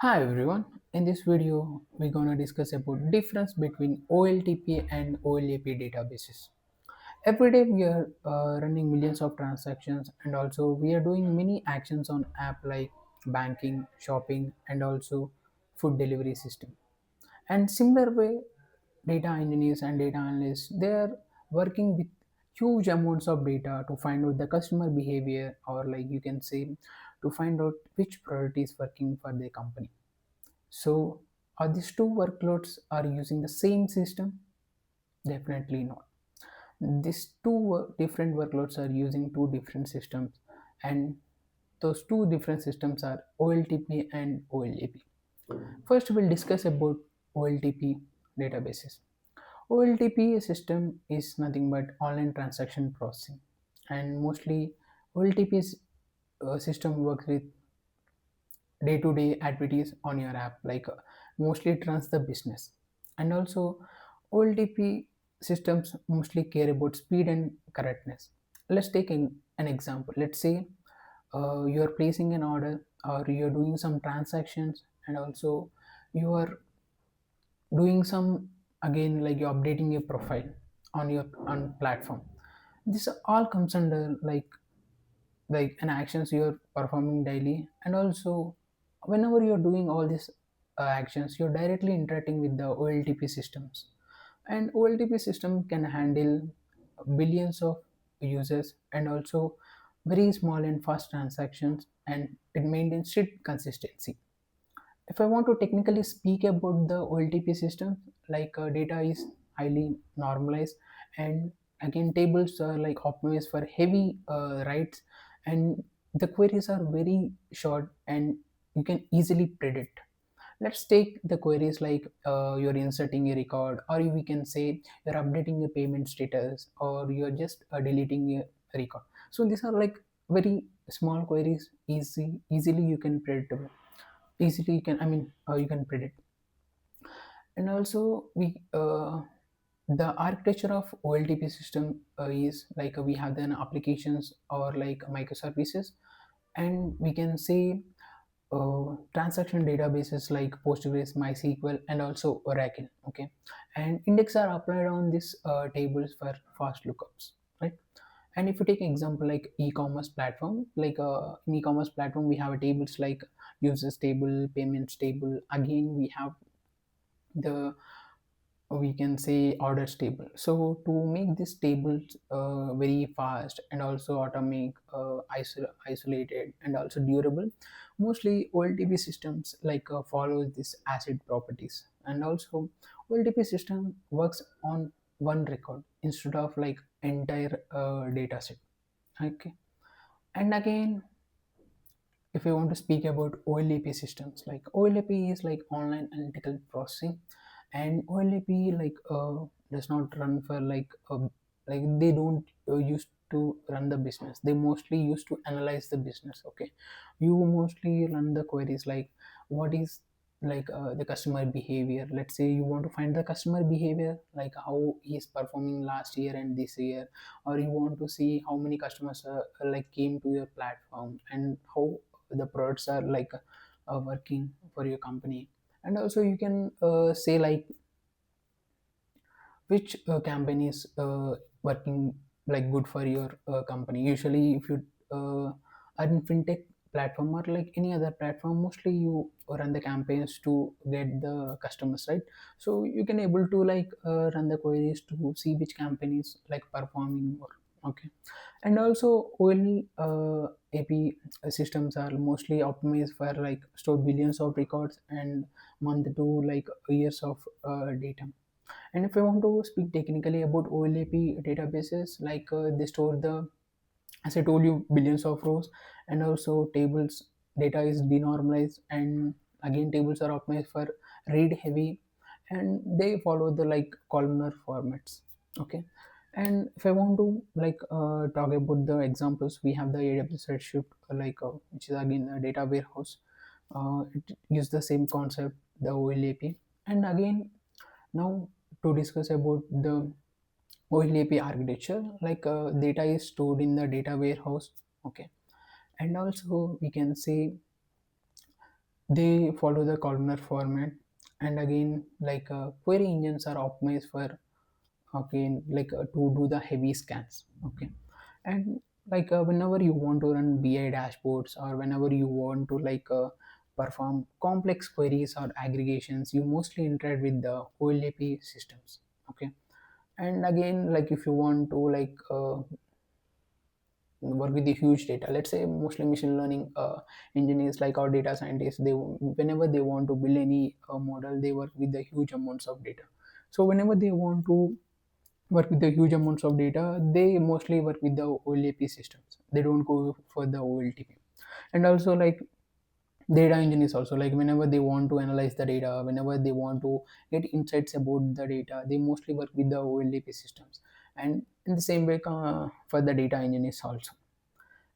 Hi everyone, in this video we're gonna discuss about difference between OLTP and OLAP databases. Every day we are running millions of transactions and also we are doing many actions on app like banking, shopping and also food delivery system. And similar way, data engineers and data analysts they are working with huge amounts of data to find out the customer behavior or like you can say to find out which product is working for their company. So, are these two workloads are using the same system? Definitely not. These two different workloads are using two different systems, and those two different systems are OLTP and OLAP. First, we'll discuss about OLTP databases. OLTP system is nothing but online transaction processing, and mostly OLTP's system works with day-to-day activities on your app like mostly it runs the business. And also OLTP systems mostly care about speed and correctness. Let's take an example. Let's say you're placing an order or you're doing some transactions and also you are doing some again like you're updating your profile on your on platform. This all comes under like an actions you're performing daily. And also whenever you're doing all these actions you're directly interacting with the OLTP systems, and OLTP system can handle billions of users and also very small and fast transactions, and it maintains strict consistency. If I want to technically speak about the OLTP system, like data is highly normalized, and again tables are like optimized for heavy writes, and the queries are very short and you can easily predict. Let's take the queries like you're inserting a record, or we can say you're updating a payment status, or you're just deleting a record. So these are like very small queries, easily you can predict, easily you can you can predict. And also we the architecture of OLTP system is like we have then applications or like microservices, and we can say transaction databases like Postgres, MySQL, and also Oracle. Okay, and index are applied on these tables for fast lookups, right? And if you take an example like e-commerce platform, like in e-commerce platform we have tables like users table, payments table. Again, we have the we can say orders table. So to make this tables very fast and also automate isolated and also durable, mostly OLTP systems like follows this ACID properties. And also OLTP system works on one record instead of like entire data set. Okay. And again, if you want to speak about OLAP systems, like OLAP is like online analytical processing, and OLAP like does not run for like they don't used to run the business. They mostly used to analyze the business. Okay, you mostly run the queries like what is like the customer behavior. Let's say you want to find the customer behavior, like how he is performing last year and this year, or you want to see how many customers like came to your platform and how the products are like working for your company. And also you can say like which campaign is working like good for your company. Usually if you are in fintech platform or like any other platform, mostly you run the campaigns to get the customers, right? So you can able to like run the queries to see which campaign is like performing more. Okay. And also OLAP systems are mostly optimized for like store billions of records and month to like years of data. And if I want to speak technically about OLAP databases, like they store the, as I told you, billions of rows, and also tables data is denormalized, and again tables are optimized for read heavy, and they follow the like columnar formats. Okay. And if I want to like talk about the examples, we have the AWS Redshift, which is again a data warehouse. It uses the same concept, the OLAP. And again, now to discuss about the OLAP architecture, like data is stored in the data warehouse. Okay. And also we can say they follow the columnar format. And again, query engines are optimized for, okay, to do the heavy scans, okay. And whenever you want to run BI dashboards, or whenever you want to perform complex queries or aggregations, you mostly interact with the OLAP systems, okay. And again, if you want to work with the huge data, let's say mostly machine learning engineers, like our data scientists, they, whenever they want to build any model, they work with the huge amounts of data. So whenever they want to work with the huge amounts of data, they mostly work with the OLAP systems, they don't go for the OLTP. And also, data engineers also, whenever they want to analyze the data, whenever they want to get insights about the data, they mostly work with the OLTP systems. And in the same way, for the data engineers also.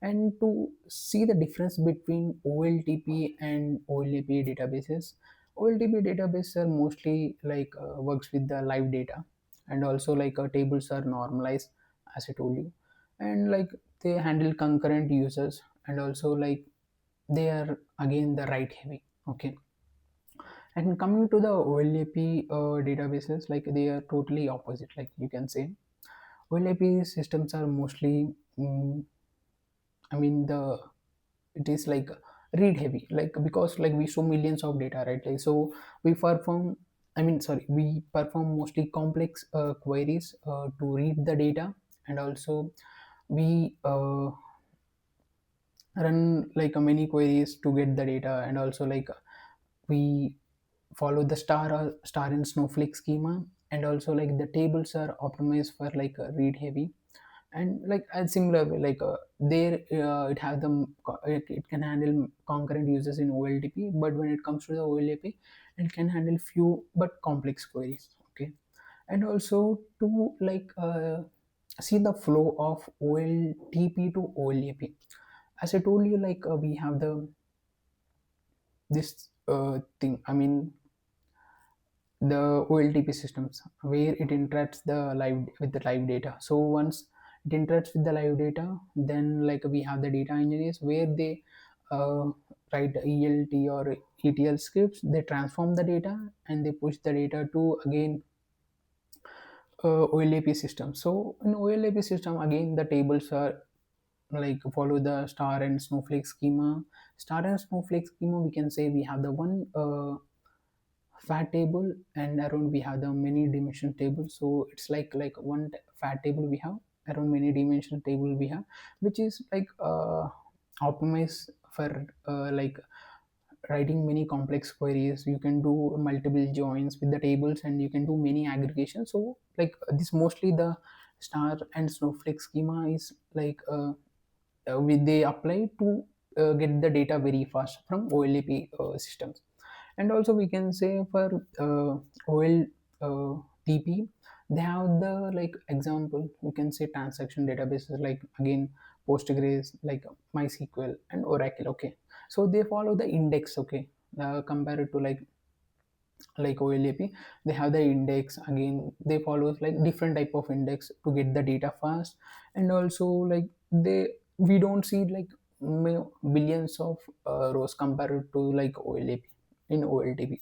And to see the difference between OLTP and OLAP databases, OLTP databases are mostly works with the live data, and also tables are normalized, as I told you. And they handle concurrent users, and also they are again the write heavy, okay. And coming to the OLAP databases, they are totally opposite, you can say. OLAP systems are mostly, I mean, the it is read heavy, because we show millions of data, right? So we perform, we perform mostly complex queries to read the data. And also we run many queries to get the data. And also we follow the star and snowflake schema. And also the tables are optimized for read heavy. And a similar way, there it has it can handle concurrent users in OLTP, but when it comes to the OLAP, it can handle few but complex queries, okay. And also to see the flow of OLTP to OLAP, as I told you, we have the this thing, the OLTP systems, where it interacts the live with the live data. So once it interacts with the live data, then we have the data engineers, where they uh, write ELT or ETL scripts. They transform the data, and they push the data to again OLAP system. So in OLAP system, again the tables are follow the star and snowflake schema. Star and snowflake schema, we can say we have the one fat table, and around we have the many dimension table. So it's like one fat table we have, around many dimension table we have, which is optimized for writing many complex queries. You can do multiple joins with the tables, and you can do many aggregations. So this mostly the star and snowflake schema is they apply to get the data very fast from OLAP systems. And also we can say for OLTP, they have the example, we can say transaction databases, again Postgres, MySQL and Oracle, okay. So they follow the index, okay. Compared to OLAP, they have the index. Again, they follow different type of index to get the data fast. And also they, we don't see billions of rows compared to OLAP in OLTP.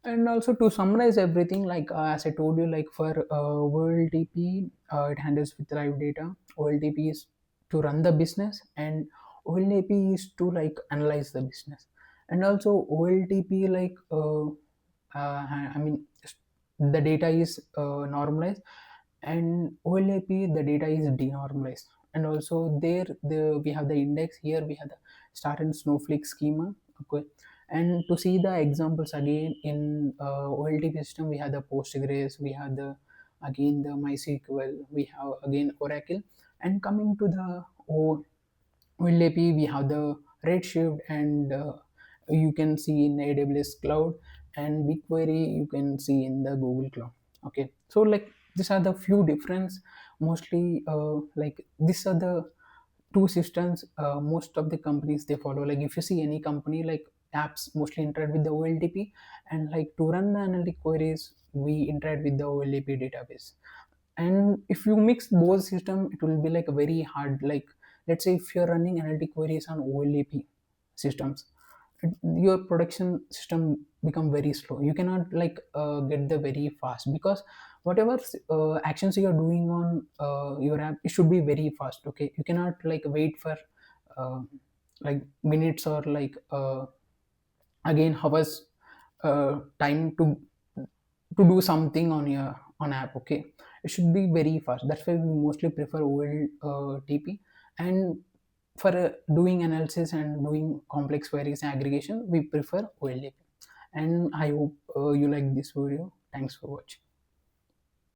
And also to summarize everything, as I told you, for OLTP, it handles with live data. OLTP is to run the business, and OLAP is to analyze the business. And also OLTP the data is normalized, and OLAP the data is denormalized. And also there the we have the index, here we have the star and snowflake schema, okay. And to see the examples again in OLTP system, we have the Postgres, we have the again the MySQL, we have again Oracle. And coming to the OLAP, we have the Redshift, and you can see in AWS cloud, and BigQuery you can see in the Google cloud, okay. So these are the few difference. Mostly these are the two systems most of the companies they follow. If you see any company, apps mostly interact with the OLTP, and to run the analytic queries, we interact with the OLTP database. And if you mix both system, it will be a very hard, let's say if you're running analytic queries on OLAP systems, your production system become very slow. You cannot like get the very fast, because whatever actions you are doing on your app, it should be very fast. Okay, you cannot like wait for uh, like minutes or like again hours time to do something on your on app. Okay, it should be very fast. That's why we mostly prefer OLTP. And for doing analysis and doing complex queries and aggregation, we prefer OLTP. And I hope you like this video. Thanks for watching.